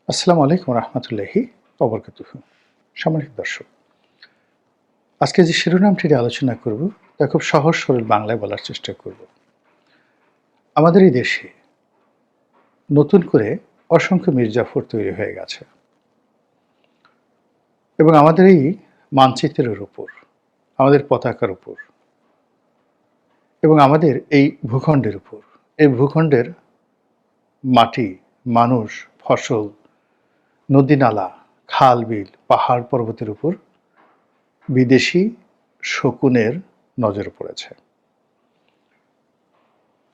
আসসালামু আলাইকুম রহমতুল্লাহি ওবরকাতুহু। সম্মানিত দর্শক, আজকে যে শিরোনামটি নিয়ে আলোচনা করব তা খুব সহজ সরল বাংলায় বলার চেষ্টা করব। আমাদের এই দেশে নতুন করে অসংখ্য মির্জাফর তৈরি হয়ে গেছে এবং আমাদের এই মানচিত্রের উপর, আমাদের পতাকার উপর এবং আমাদের এই ভূখণ্ডের উপর, এই ভূখণ্ডের মাটি, মানুষ, ফসল, নদী-নালা, খাল, বিল, পাহাড় পর্বতের উপর বিদেশি শকুনের নজর পড়েছে।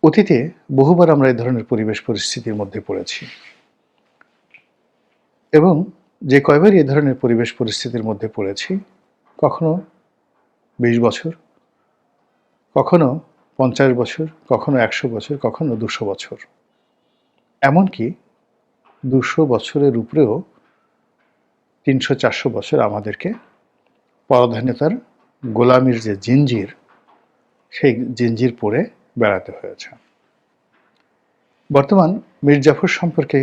অতীতে বহুবার আমরা এই ধরনের পরিবেশ পরিস্থিতির মধ্যে পড়েছি এবং যে কয়বার এই ধরনের পরিবেশ পরিস্থিতির মধ্যে পড়েছি, কখনো ২০ বছর, কখনো ৫০ বছর, কখনো ১০০ বছর, কখনো ২০০ বছর, এমনকি ২০০ বছরের উপরেও ৩০০-৪০০ বছর আমাদেরকে পরাধীনতার গোলামির যে জিঞ্জির, সেই জিঞ্জির পরে বেড়াতে হয়েছে। বর্তমান মির্জাফর সম্পর্কে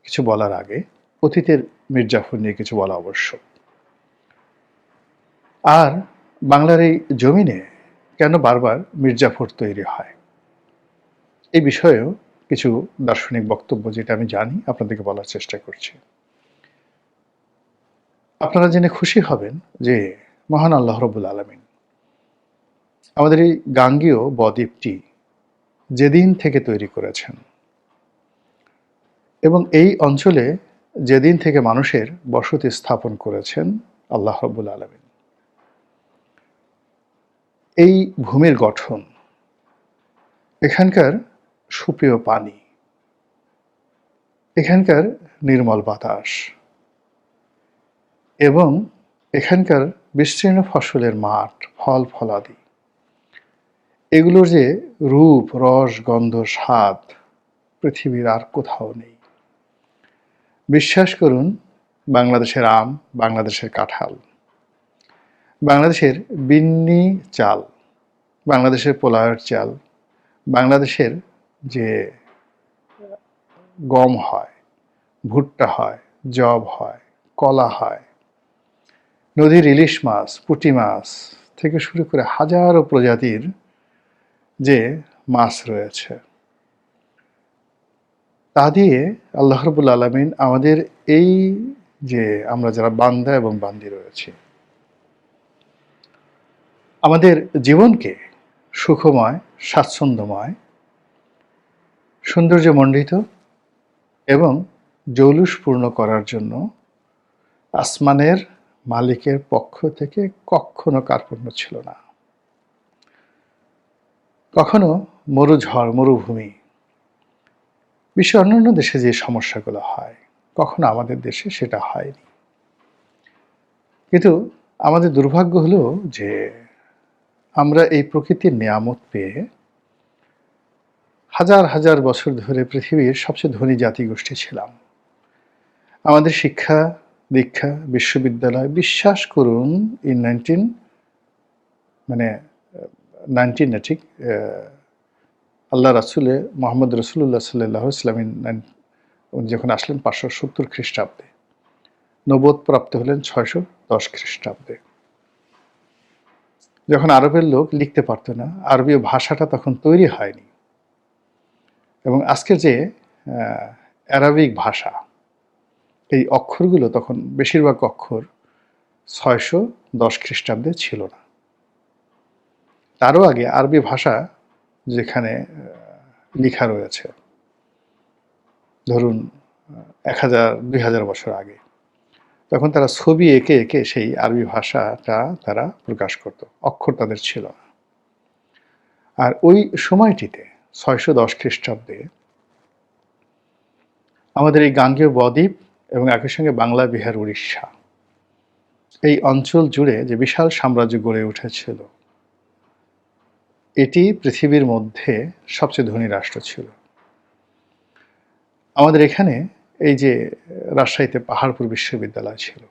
কিছু বলার আগে অতীতের মির্জাফর নিয়ে কিছু বলা আবশ্যক। আর বাংলার এই জমিনে কেন বারবার মির্জাফর তৈরি হয়, এই বিষয়েও কিছু দার্শনিক বক্তব্য যেটা আমি জানি আপনাদেরকে বলার চেষ্টা করছি। আপনারা জেনে খুশি হবেন যে মহান আল্লাহ রাব্বুল আলামিন আমাদের এই গাঙ্গেয় বদ্বীপটি যেদিন থেকে তৈরি করেছেন এবং এই অঞ্চলে যেদিন থেকে মানুষের বসতি স্থাপন করেছেন আল্লাহ রাব্বুল আলামিন, এই ভূমির গঠন, এখানকার সুপেয় পানি, এখানকার নির্মল বাতাস এবং এখানকার বিস্তীর্ণ ফসলের মাঠ, ফল ফলাদি, এগুলোর যে রূপ, রস, গন্ধ, স্বাদ পৃথিবীর আর কোথাও নেই। বিশ্বাস করুন, বাংলাদেশের আম, বাংলাদেশের কাঁঠাল, বাংলাদেশের বিন্নি চাল, বাংলাদেশের পোলাওয়ের চাল, বাংলাদেশের যে গম হয়, ভুট্টা হয়, যব হয়, কলা হয়, নদীর ইলিশ মাছ, পুঁটি মাছ থেকে শুরু করে হাজারো প্রজাতির যে মাছ রয়েছে, তা দিয়ে আল্লাহ রাব্বুল আলামিন আমাদের এই যে আমরা যারা বান্দা এবং বান্দি রয়েছে, আমাদের জীবনকে সুখময়, স্বাচ্ছন্দ্যময়, সৌন্দর্যমণ্ডিত এবং জৌলুসপূর্ণ করার জন্য আসমানের মালিকের পক্ষ থেকে কখনো কার্পণ্য ছিল না। কখনো মরুঝড়, মরুভূমি, বিশ্বের অন্যান্য দেশে যে সমস্যাগুলো হয়, কখনো আমাদের দেশে সেটা হয়নি। কিন্তু আমাদের দুর্ভাগ্য হলো যে আমরা এই প্রকৃতির নেয়ামত পেয়ে হাজার হাজার বছর ধরে পৃথিবীর সবচেয়ে ধনী জাতিগোষ্ঠী ছিলাম। আমাদের শিক্ষা দীক্ষা, বিশ্ববিদ্যালয়, বিশ্বাস করুন, ইন 19 মানে 19 না, ঠিক আল্লাহ রাসূলে মুহাম্মদ রাসূলুল্লাহ সাল্লাল্লাহু আলাইহি ওয়াসাল্লাম উনি যখন আসলেন 570 খ্রিস্টাব্দে, নবুয়ত প্রাপ্ত হলেন 610 খ্রিস্টাব্দে। যখন আরবের লোক লিখতে পারতো না, আরবীয় ভাষাটা তখন তৈরি হয়নি এবং আজকের যে অ্যারাবিক ভাষা, এই অক্ষরগুলো তখন বেশিরভাগ অক্ষর 610 খ্রিস্টাব্দে ছিল না। তারও আগে আরবি ভাষা যেখানে লেখা রয়েছে, ধরুন 1000-2000 বছর আগে, তখন তারা ছবি এঁকে এঁকে সেই আরবি ভাষাটা তারা প্রকাশ করত, অক্ষর তাদের ছিল না। আর ওই সময়টিতে 610 খ্রিস্টাব্দে আমাদের এই গাঙ্গেয় বদ্বীপ এবং একই সঙ্গে বাংলা, বিহার, উড়িষ্যা, এই অঞ্চল জুড়ে যে বিশাল সাম্রাজ্য গড়ে উঠেছিল, এটি পৃথিবীর মধ্যে সবচেয়ে ধনী রাষ্ট্র ছিল। আমাদের এখানে এই যে রাজশাহীতে পাহাড়পুর বিশ্ববিদ্যালয় ছিল,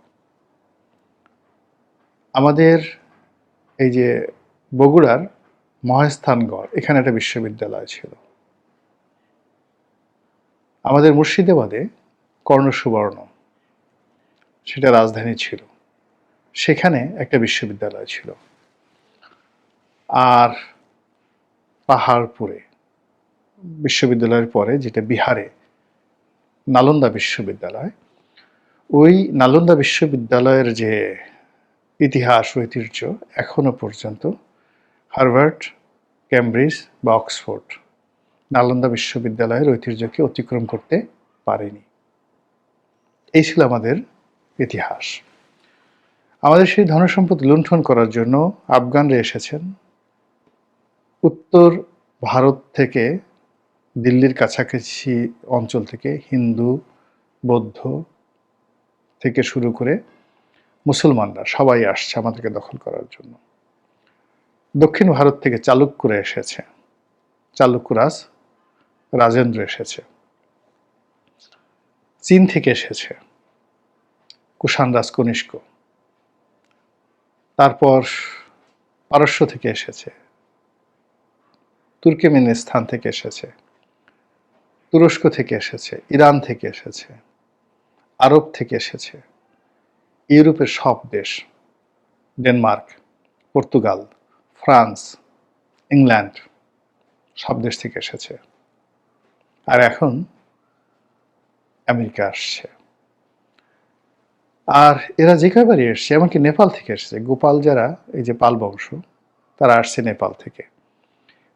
আমাদের এই যে বগুড়ার মহাস্থানগড়, এখানে একটা বিশ্ববিদ্যালয় ছিল, আমাদের মুর্শিদাবাদে কর্ণসুবর্ণ, সেটা রাজধানী ছিল। সেখানে একটা বিশ্ববিদ্যালয় ছিল। আর পাহাড়পুরে বিশ্ববিদ্যালয়ের পরে, যেটা বিহারে, নালন্দা বিশ্ববিদ্যালয়। ওই নালন্দা বিশ্ববিদ্যালয়ের যে ইতিহাস, ঐতিহ্য এখনো পর্যন্ত হার্ভার্ড, ক্যামব্রিজ বা অক্সফোর্ড নালন্দা বিশ্ববিদ্যালয়ের ঐতিহ্যকে অতিক্রম করতে পারেনি। এই ছিল আমাদের ইতিহাস। আমাদের সেই ধনসম্পদ লুণ্ঠন করার জন্য আফগানরা এসেছেন। উত্তর ভারত থেকে, দিল্লির কাছাকাছি অঞ্চল থেকে হিন্দু, বৌদ্ধ থেকে শুরু করে মুসলমানরা সবাই আসছে আমাদেরকে দখল করার জন্য। দক্ষিণ ভারত থেকে চালুক্যরা এসেছে, চালুক্যরাজ রাজেন্দ্র এসেছে। চীন থেকে এসেছে কুষাণ রাজ কনিষ্ক। তারপর পারস্য থেকে এসেছে, তুর্কমেনিস্তান থেকে এসেছে, তুরস্ক থেকে এসেছে, ইরান থেকে এসেছে, আরব থেকে এসেছে, ইউরোপের সব দেশ, ডেনমার্ক, পর্তুগাল, ফ্রান্স, ইংল্যান্ড, সব দেশ থেকে এসেছে। আর এখন আমেরিকা আসছে। আর এরা যে কয়বারই এসছে, এমনকি নেপাল থেকে এসেছে। গোপাল যারা, এই যে পাল বংশ, তারা আসছে নেপাল থেকে।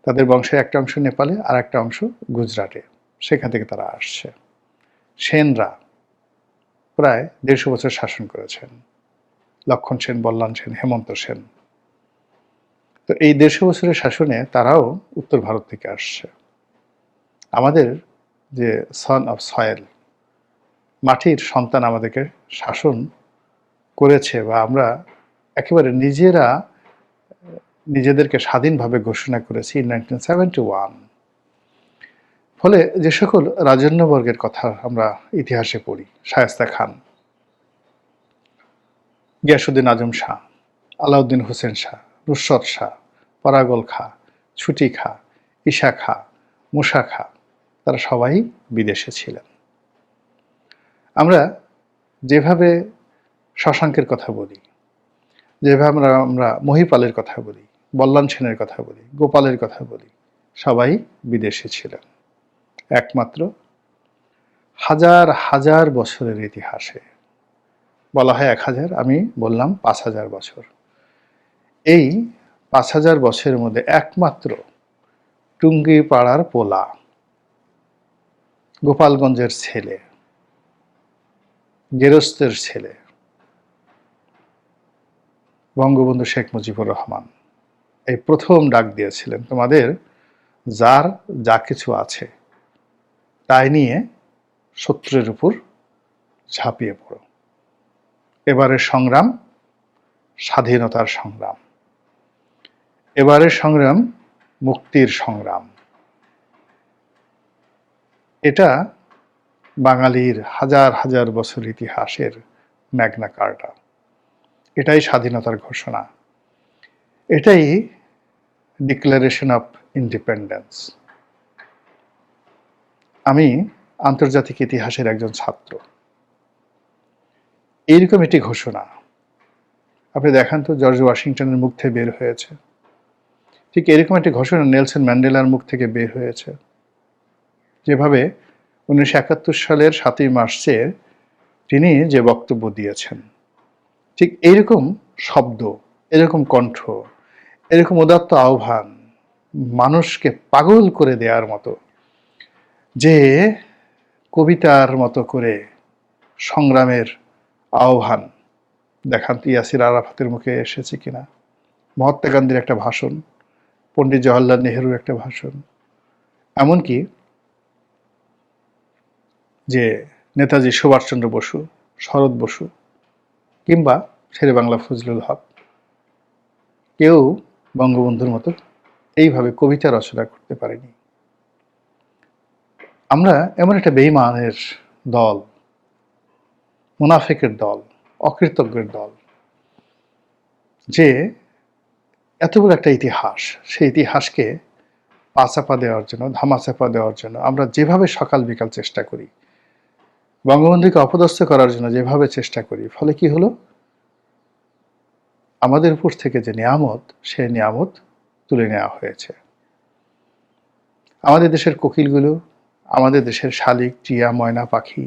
তাদের বংশের একটা অংশ নেপালে, আর একটা অংশ গুজরাটে, সেখান থেকে তারা আসছে। সেনরা প্রায় 150 বছর শাসন করেছেন। লক্ষণ সেন, বল্লাল সেন, হেমন্ত সেন। তো এই 150 বছরের শাসনে তারাও উত্তর ভারত থেকে আসছে। আমাদের যে সন অফ সয়েল, মাটির সন্তান আমাদেরকে শাসন করেছে, বা আমরা একেবারে নিজেরা নিজেদেরকে স্বাধীনভাবে ঘোষণা করেছি 1971। ফলে যে সকল রাজন্যবর্গের কথা আমরা ইতিহাসে পড়ি, শায়েস্তা খান, গিয়াসুদ্দিন আজম শাহ, আলাউদ্দিন হোসেন শাহ, নুসরত শাহ, পরাগল খা, ছুটি খা, ঈশা খা, মুসা খা, তারা সবাই বিদেশে ছিলেন। আমরা যেভাবে শশাঙ্কের কথা বলি, যেভাবে আমরা মহিপালের কথা বলি, বল্লাল সেনের কথা বলি, গোপালের কথা বলি, সবাই বিদেশে ছিলেন। একমাত্র হাজার হাজার বছরের ইতিহাসে বলা হয় 1000, আমি বললাম 5000 বছর। এই 5000 বছরের মধ্যে একমাত্র টুঙ্গিপাড়ার পোলা, গোপালগঞ্জের ছেলে, গেরস্তের ছেলে, বঙ্গবন্ধু শেখ মুজিবুর রহমান এই প্রথম ডাক দিয়েছিলেন, তোমাদের যার যা কিছু আছে তাই নিয়ে শত্রুর উপর ঝাঁপিয়ে পড়ো। এবারের সংগ্রাম স্বাধীনতার সংগ্রাম, এবারের সংগ্রাম মুক্তির সংগ্রাম। এটা বাঙালির হাজার হাজার বছর ইতিহাসের ম্যাগনা কার্টা। এটাই স্বাধীনতার ঘোষণা, এটাই ডিক্লারেশন অফ ইন্ডিপেন্ডেন্স। আমি আন্তর্জাতিক ইতিহাসের একজন ছাত্র। এইরকম একটি ঘোষণা আপনি দেখান তো জর্জ ওয়াশিংটনের মুখ থেকে বের হয়েছে। ঠিক এরকম একটি ঘোষণা নেলসন ম্যান্ডেলার মুখ থেকে বের হয়েছে। যেভাবে 1971 সালের 7ই মার্চে তিনি যে বক্তব্য দিয়েছেন, ঠিক এইরকম শব্দ, এরকম কণ্ঠ, এরকম উদাত্ত আহ্বান, মানুষকে পাগল করে দেওয়ার মতো, যে কবিতার মতো করে সংগ্রামের আহ্বান দেখান তো ইয়াসির আরাফাতের মুখে এসেছে কিনা। মহাত্মা গান্ধীর একটা ভাষণ, পণ্ডিত জওহরলাল নেহরুর একটা ভাষণ, এমনকি যে নেতাজি সুভাষচন্দ্র বসু, শরৎ বসু, কিংবা শেরে বাংলা ফজলুল হক, কেউ বঙ্গবন্ধুর মতো এইভাবে কবিতা রচনা করতে পারেনি। আমরা এমন একটা বেঈমানের দল, মুনাফিকের দল, অকৃতজ্ঞের দল, যে এত বড় একটা ইতিহাস, সেই ইতিহাসকে পাচাপা দেওয়ার জন্য, ধামাচাপা দেওয়ার জন্য আমরা যেভাবে সকাল বিকাল চেষ্টা করি, বঙ্গবন্ধুকে অপদস্থ করার জন্য যেভাবে চেষ্টা করি, ফলে কি হলো, আমাদের উপর থেকে যে নিয়ামত, সেই নিয়ামত তুলে নেওয়া হয়েছে। আমাদের দেশের কোকিলগুলো, আমাদের দেশের শালিক, টিয়া, ময়না পাখি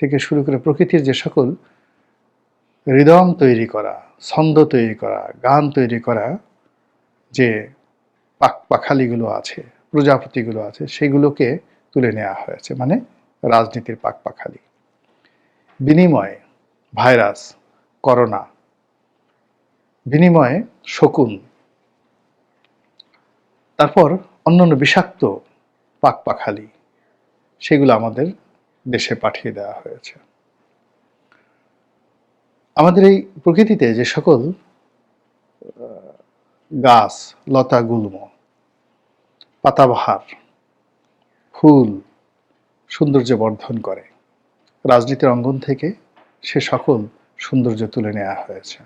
থেকে শুরু করে প্রকৃতির যে সকল রিদম তৈরি করা, ছন্দ তৈরি করা, গান তৈরি করা যে পাখালিগুলো আছে, প্রজাপতিগুলো আছে, সেগুলোকে তুলে নেওয়া হয়েছে, মানে রাজনীতির পাখালি। বিনিময়ে ভাইরাস, করোনা, বিনিময়ে শকুন, তারপর অন্যান্য বিষাক্ত পাখালি, সেগুলো আমাদের দেশে পাঠিয়ে দেওয়া হয়েছে। আমাদের এই প্রকৃতিতে যে সকল গাছ, লতা, গুল্ম, পাতাবাহার, ফুল সৌন্দর্য বর্ধন করে, রাজনীতির অঙ্গন থেকে সে সকল সৌন্দর্য তুলে নেওয়া হয়েছে।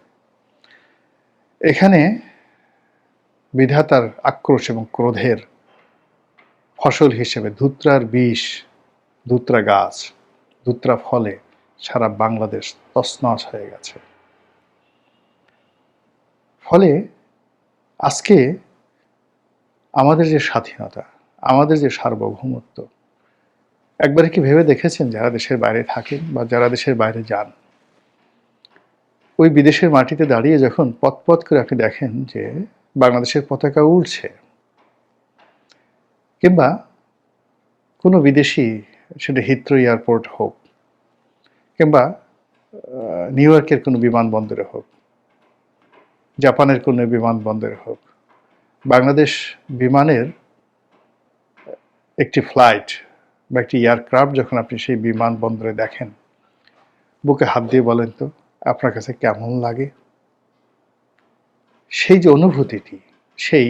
এখানে বিধাতার আক্রোশ এবং ক্রোধের ফসল হিসেবে ধুত্রার বিষ, ধুত্রা গাছ, ধুত্রা ফলে সারা বাংলাদেশ তছনছ হয়ে গেছে। ফলে আজকে আমাদের যে স্বাধীনতা, আমাদের যে সার্বভৌমত্ব, একবারে কি ভেবে দেখেছেন যারা দেশের বাইরে থাকেন বা যারা দেশের বাইরে যান, ওই বিদেশের মাটিতে দাঁড়িয়ে যখন পথ করে আপনি দেখেন যে বাংলাদেশের পতাকা উড়ছে, কিংবা কোনো বিদেশি, সেটা হিথ্রো এয়ারপোর্ট হোক কিংবা নিউ ইয়র্কের কোনো বিমানবন্দরে হোক, জাপানের কোনো বিমানবন্দরে হোক, বাংলাদেশ বিমানের একটি ফ্লাইট বা একটি এয়ারক্রাফট যখন আপনি সেই বিমানবন্দরে দেখেন, বুকে হাত দিয়ে বলেন তো আপনার কাছে কেমন লাগে? সেই যে অনুভূতিটি, সেই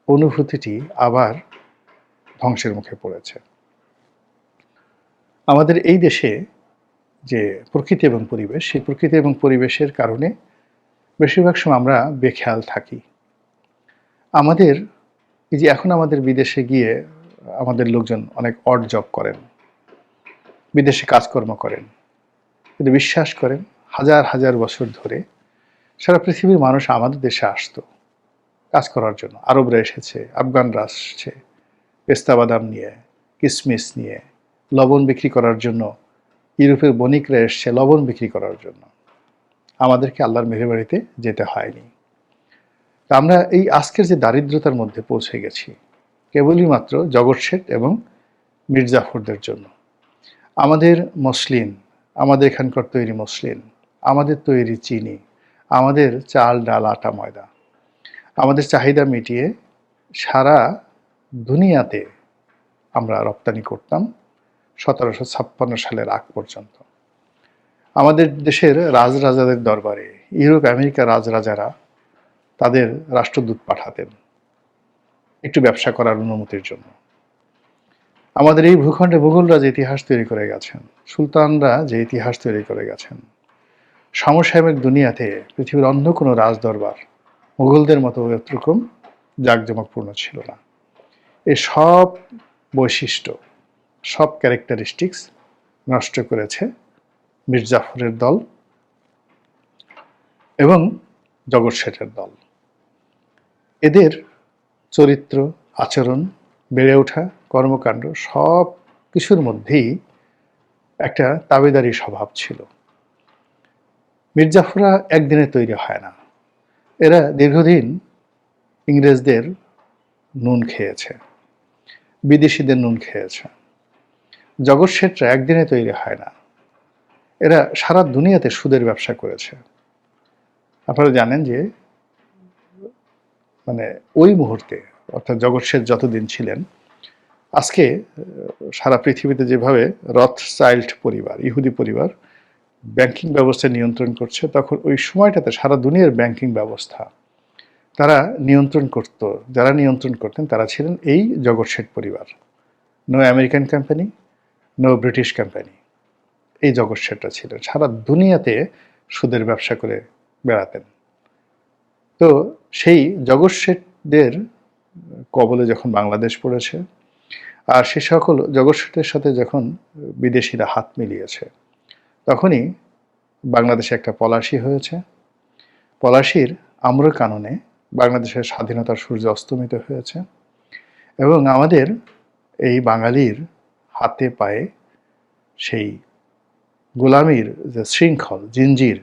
অনুভূতিটি আবার ধ্বংসের মুখে পড়েছে। আমাদের এই দেশে যে প্রকৃতি এবং পরিবেশ, সেই প্রকৃতি এবং পরিবেশের কারণে বেশিরভাগ সময় আমরা বেখেয়াল থাকি। আমাদের এই যে এখন আমাদের বিদেশে গিয়ে আমাদের লোকজন অনেক অড জব করেন, বিদেশে কাজকর্ম করেন, কিন্তু বিশ্বাস করেন হাজার হাজার বছর ধরে সারা পৃথিবীর মানুষ আমাদের দেশে আসতো কাজ করার জন্য। আরবরা এসেছে, আফগানরা আসছে পেস্তা বাদাম নিয়ে, কিসমিস নিয়ে, লবণ বিক্রি করার জন্য ইউরোপের বণিকরা এসছে লবণ বিক্রি করার জন্য। আমাদেরকে আল্লাহর মেহেরবাড়িতে যেতে হয়নি। আমরা এই আজকের যে দারিদ্রতার মধ্যে পৌঁছে গেছি কেবলই মাত্র জগৎ শেঠ এবং মির্জাফরদের জন্য। আমাদের মসলিন, আমাদের এখানকার তৈরি মসলিন, আমাদের তৈরি চিনি, আমাদের চাল, ডাল, আটা, ময়দা, আমাদের চাহিদা মিটিয়ে সারা দুনিয়াতে আমরা রপ্তানি করতাম 1756 সালের আগ পর্যন্ত। আমাদের দেশের রাজরাজাদের দরবারে ইউরোপ আমেরিকার রাজরাজারা তাদের রাষ্ট্রদূত পাঠাতেন একটু ব্যবসা করার অনুমতির জন্য। আমাদের এই ভূখণ্ডে মুঘলরা যে ইতিহাস তৈরি করে গেছেন, সুলতানরা যে ইতিহাস তৈরি করে গেছেন, সমসাময়িক দুনিয়াতে পৃথিবীর অন্য কোনো রাজদরবার মুঘলদের মতো এরকম জাঁকজমকপূর্ণ ছিল না। এই সব বৈশিষ্ট্য, সব ক্যারেক্টারিস্টিক্স নষ্ট করেছে মির্জাফরের দল এবং জগৎ শেঠের দল। এদের চরিত্র, আচরণ, বেড়ে ওঠা, কর্মকাণ্ড সব কিছুর মধ্যেই একটা তাবেদারি স্বভাব ছিল। মির্জাফররা একদিনে তৈরি হয় না, এরা দীর্ঘদিন ইংরেজদের নুন খেয়েছে, বিদেশিদের নুন খেয়েছে। জগৎ শেঠরা একদিনে তৈরি হয় না, এরা সারা দুনিয়াতে সুদের ব্যবসা করেছে। আপনারা জানেন যে মানে ওই মুহূর্তে অর্থাৎ জগৎ শেঠ যতদিন ছিলেন, আজকে সারা পৃথিবীতে যেভাবে রথচাইল্ড পরিবার, ইহুদি পরিবার ব্যাংকিং ব্যবস্থা নিয়ন্ত্রণ করছে, তখন ওই সময়টাতে সারা দুনিয়ার ব্যাংকিং ব্যবস্থা তারা নিয়ন্ত্রণ করত। যারা নিয়ন্ত্রণ করতেন তারা ছিলেন এই জগৎ শেঠ পরিবার। No American company, no British company, এই জগৎ শেঠরা ছিলেন। সারা দুনিয়াতে সুদের ব্যবসা করে বেড়াতেন। তো সেই জগৎ শেঠদের কবলে যখন বাংলাদেশ পড়েছে, আর সে সকল জগৎসুটের সাথে যখন বিদেশিরা হাত মিলিয়েছে, তখনই বাংলাদেশে একটা পলাশী হয়েছে। পলাশীর আম্র কাননে বাংলাদেশের স্বাধীনতার সূর্য অস্তমিত হয়েছে এবং আমাদের এই বাঙালির হাতে পায়ে সেই গোলামির যে শৃঙ্খল জিঞ্জির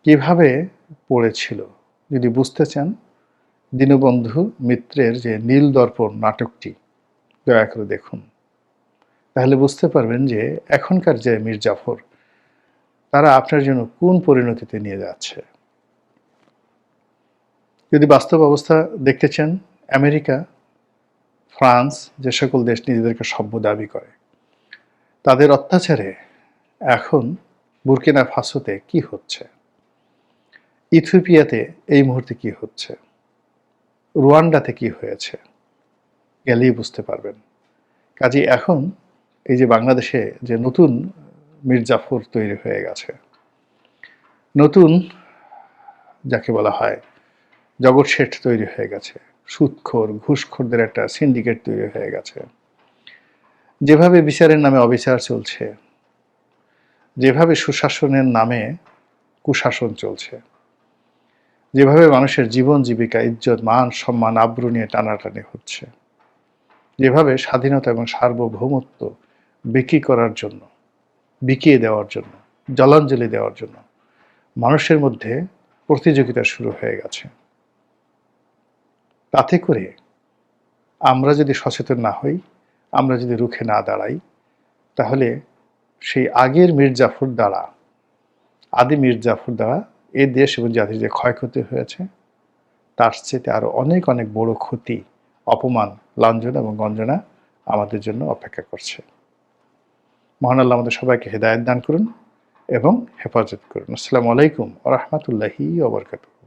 কিভাবে পড়েছিল, যদি বুঝতে চান দীনবন্ধু মিত্রের যে নীল দর্পণ নাটকটি দয়া করে দেখুন, তাহলে বুঝতে পারবেন যে এখনকার যে মীর জাফর তারা আপনার জন্য কোন পরিণতিতে নিয়ে যাচ্ছে। যদি বাস্তব অবস্থা দেখতে চান, আমেরিকা, ফ্রান্স যে সকল দেশ নিজেদেরকে সভ্য দাবি করে, তাদের অত্যাচারে এখন বুর্কিনা ফাসোতে কি হচ্ছে, ইথিওপিয়াতে এই মুহূর্তে কি হচ্ছে, রুয়ান্ডাতে কি হয়েছে, গেলেই বুঝতে পারবেন। কাজে এখন এই যে বাংলাদেশে যে নতুন মীর জাফর তৈরি হয়ে গেছে, নতুন যাকে বলা হয় জগৎ শেঠ তৈরি হয়ে গেছে, সুদখোর ঘুষখোরদের একটা সিন্ডিকেট তৈরি হয়ে গেছে। যেভাবে বিচারের নামে অবিচার চলছে, যেভাবে সুশাসনের নামে কুশাসন চলছে, যেভাবে মানুষের জীবন জীবিকা ইজ্জত মান সম্মান আব্রু নিয়ে টানাটানি হচ্ছে, যেভাবে স্বাধীনতা এবং সার্বভৌমত্ব বিক্রি করার জন্য, বিকিয়ে দেওয়ার জন্য, জলাঞ্জলি দেওয়ার জন্য মানুষের মধ্যে প্রতিযোগিতা শুরু হয়ে গেছে, তাতে করে আমরা যদি সচেতন না হই, আমরা যদি রুখে না দাঁড়াই, তাহলে সেই আগের মীর জাফর দ্বারা, আদি মীর জাফর দ্বারা এই দেশ এবং জাতির যে ক্ষয়ক্ষতি হয়েছে, তার চেয়ে আরো অনেক অনেক বড় ক্ষতি, অপমান, লাঞ্ছনা এবং গঞ্জনা আমাদের জন্য অপেক্ষা করছে। মহান আল্লাহ আমাদের সবাইকে হেদায়েত দান করুন এবং হেফাজত করুন। আসসালামু আলাইকুম ওয়া রাহমাতুল্লাহি ওয়া বারাকাতুহু।